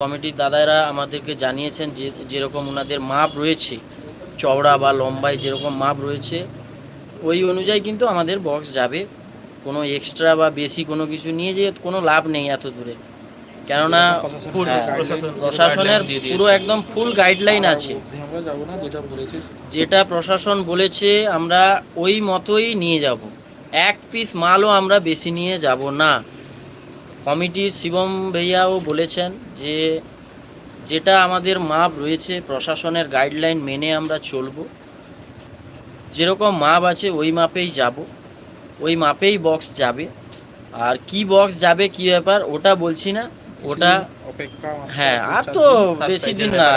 কমিটির দাদারা আমাদেরকে জানিয়েছেন যে যেরকম ওনাদের মাপ রয়েছে, চওড়া বা লম্বায় যেরকম মাপ রয়েছে ওই অনুযায়ী কিন্তু আমাদের বক্স যাবে। কোনো এক্সট্রা বা বেশি কোনো কিছু নিয়ে যে কোনো লাভ নেই এত দূরে, কেননা প্রশাসনের পুরো একদম ফুল গাইডলাইন আছে। যেটা প্রশাসন বলেছে আমরা ওই মতোই নিয়ে যাব, এক পিস মালও আমরা বেশি নিয়ে যাব না। কমিটির শিবম ভাইয়াও বলেছেন যে যেটা আমাদের মাপ রয়েছে প্রশাসনের গাইডলাইন মেনে আমরা চলব, যেরকম মাপ আছে ওই মাপেই যাব, ওই মাপেই বক্স যাবে। আর কি বক্স যাবে কি ব্যাপার ওটা বলছি না, ওটা হ্যাঁ আর তো বেশি দিন না,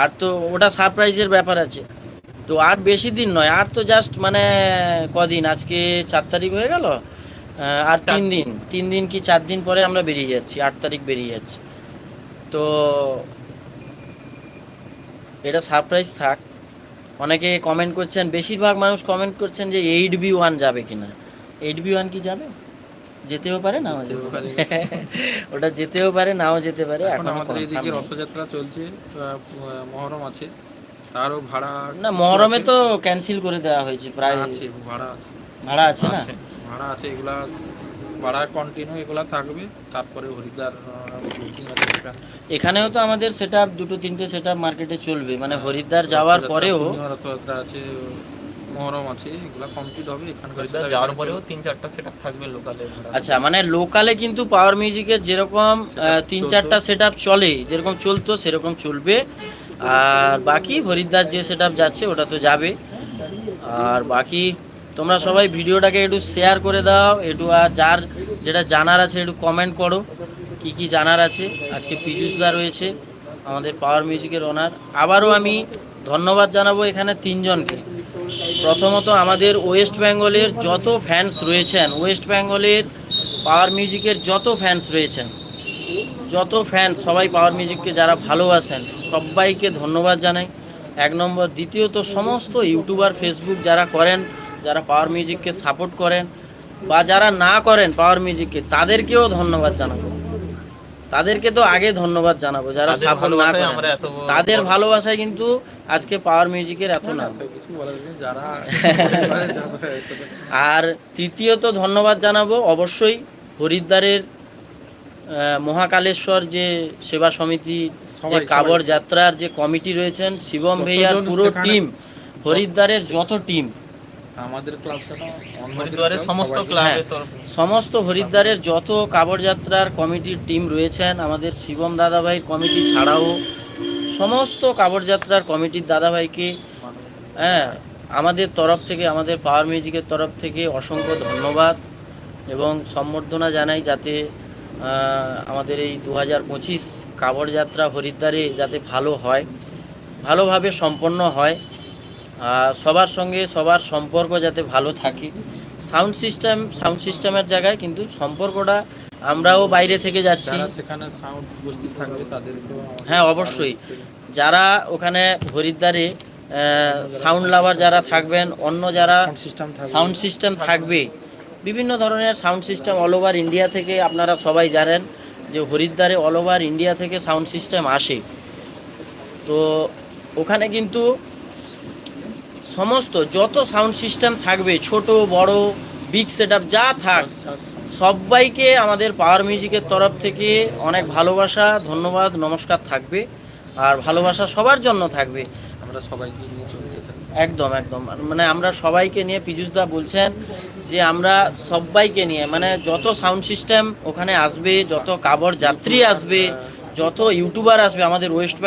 আর তো ওটা সারপ্রাইজের ব্যাপার আছে। তো আর বেশি দিন নয়, আর তো জাস্ট মানে কদিন, আজকে 4 তারিখ হয়ে গেল, আর 3 দিন কি 4 দিন পরে আমরা বেরিয়ে যাচ্ছি, 8 তারিখ বেরিয়ে যাচ্ছি। তো এটা সারপ্রাইজ থাক। অনেকে কমেন্ট করছেন, বেশিরভাগ মানুষ কমেন্ট করছেন যে 8B1 যাবে কিনা। 8B1 কি যাবে? যেতেও পারে নাও যেতে পারে ওটা যেতেও পারে নাও যেতে পারে। এখন আমাদের এইদিকে রথযাত্রা চলছে, মহরম আছে, তারও ভাড়া না, মহরমে তো ক্যান্সেল করে দেওয়া হয়েছে প্রায়। আছে ভাড়া আছে, ভাড়া আছে না, ভাড়া আছে, এগুলা ভাড়া কন্টিনিউ এগুলা থাকবে। তারপরে হরিদ্বার বুকিং আছে, এখানেও তো আমাদের সেটআপ 2-3টে সেটআপ মার্কেটে চলবে, মানে হরিদ্বার যাওয়ার পরেও রথযাত্রা আছে, মহরম আছে, এগুলা কমপ্লিট হবে। এখানে যাওয়ার পরেও 3-4টা সেটআপ থাকবে লোকালে। আচ্ছা, মানে লোকালে কিন্তু পাওয়ার মিউজিকের যেরকম 3-4টা সেটআপ চলে, যেরকম চলতো সেরকম চলবে। আর বাকি হরিদ্বার যে সেটআপ যাচ্ছে ওটা তো যাবে। আর বাকি তোমরা সবাই ভিডিওটাকে একটু শেয়ার করে দাও, একটু আর যার যেটা জানার আছে একটু কমেন্ট করো কি কি জানার আছে। আজকে পীযুষদা রয়েছে আমাদের পাওয়ার মিউজিকের ওনার। আবারও আমি ধন্যবাদ জানাবো এখানে 3জনকে। প্রথমত আমাদের ওয়েস্ট বেঙ্গলের যত ফ্যান্স রয়েছেন, ওয়েস্ট বেঙ্গলের পাওয়ার মিউজিকের যত ফ্যান্স রয়েছেন, যত ফ্যান্স সবাই পাওয়ার মিউজিককে যারা ভালোবাসেন সবাইকে ধন্যবাদ জানাই, 1 নম্বর। দ্বিতীয়ত সমস্ত ইউটিউবার ফেসবুক যারা করেন, যারা পাওয়ার মিউজিককে সাপোর্ট করেন বা যারা না করেন পাওয়ার মিউজিককে, তাদেরকেও ধন্যবাদ জানাবো। তাদেরকে তো আগে ধন্যবাদ জানাবো যারা সাপোর্ট না করেন, তাদের ভালোবাসায় কিন্তু আজকে পাওয়ার মিউজিকের এত নাম। আর তৃতীয়ত ধন্যবাদ জানাবো অবশ্যই হরিদ্বারের মহাকালেশ্বর যে সেবা সমিতি, যে কাবড় যাত্রার যে কমিটি রয়েছেন, শিবম ভাইয়ার পুরো টিম, হরিদ্বারের যত টিম, আমাদের ক্লাবটা হরিদ্বারের সমস্ত ক্লাবের তরফে সমস্ত হরিদ্বারের যত কাবড় যাত্রার কমিটির টিম রয়েছেন, আমাদের শিবম দাদাভাইয়ের কমিটি ছাড়াও সমস্ত কাবড় যাত্রার কমিটির দাদাভাইকে আমাদের তরফ থেকে, আমাদের পাওয়ার মিউজিকের তরফ থেকে অসংখ্য ধন্যবাদ এবং সম্বর্ধনা জানাই, যাতে আমাদের এই 2025 কাবড় যাত্রা হরিদ্বারে যাতে ভালো হয়, ভালোভাবে সম্পন্ন হয়, সবার সঙ্গে সবার সম্পর্ক যাতে ভালো থাকে। সাউন্ড সিস্টেমের জায়গায় কিন্তু সম্পর্কটা, আমরাও বাইরে থেকে যাচ্ছি, সেখানে সাউন্ড উপস্থিত থাকবে তাদেরকেও, হ্যাঁ অবশ্যই, যারা ওখানে হরিদ্বারে সাউন্ড লাভার যারা থাকবেন, অন্য যারা সাউন্ড সিস্টেম থাকবে, বিভিন্ন ধরনের sound system all over India থেকে, আপনারা সবাই জানেন যে হরিদ্বারে অল ওভার ইন্ডিয়া থেকে সাউন্ড সিস্টেম আসে। তো ওখানে কিন্তু সমস্ত যত সাউন্ড সিস্টেম থাকবে, ছোট বড় বিগ সেটআপ যা থাক, সবাইকে আমাদের পাওয়ার মিউজিকের তরফ থেকে অনেক ভালোবাসা, ধন্যবাদ, নমস্কার থাকবে। আর ভালোবাসা সবার জন্য থাকবে, আমরা সবাইকে নিয়ে চলে যেতে একদম একদম, মানে আমরা সবাইকে নিয়ে, পীযুষদা বলছেন যে আমরা সবাইকে নিয়ে, মানে যত সাউন্ড সিস্টেম ওখানে আসবে, যত কাবড় যাত্রী আসবে, যত ইউটিউবার আসবে আমাদের ওয়েস্ট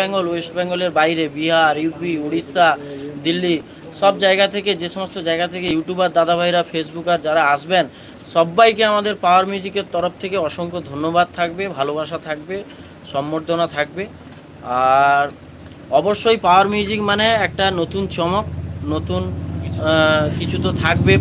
বেঙ্গলের বাইরে, বিহার, ইউপি, উড়িষ্যা, দিল্লি, সব জায়গা থেকে, যে সমস্ত জায়গা থেকে ইউটিউবার দাদাভাইরা, ফেসবুকার যারা আসবেন, সবাইকে আমাদের পাওয়ার মিউজিকের তরফ থেকে অসংখ্য ধন্যবাদ থাকবে, ভালোবাসা থাকবে, সম্বর্ধনা থাকবে। আর অবশ্যই পাওয়ার মিউজিক মানে একটা নতুন চমক, নতুন কিছু তো থাকবে।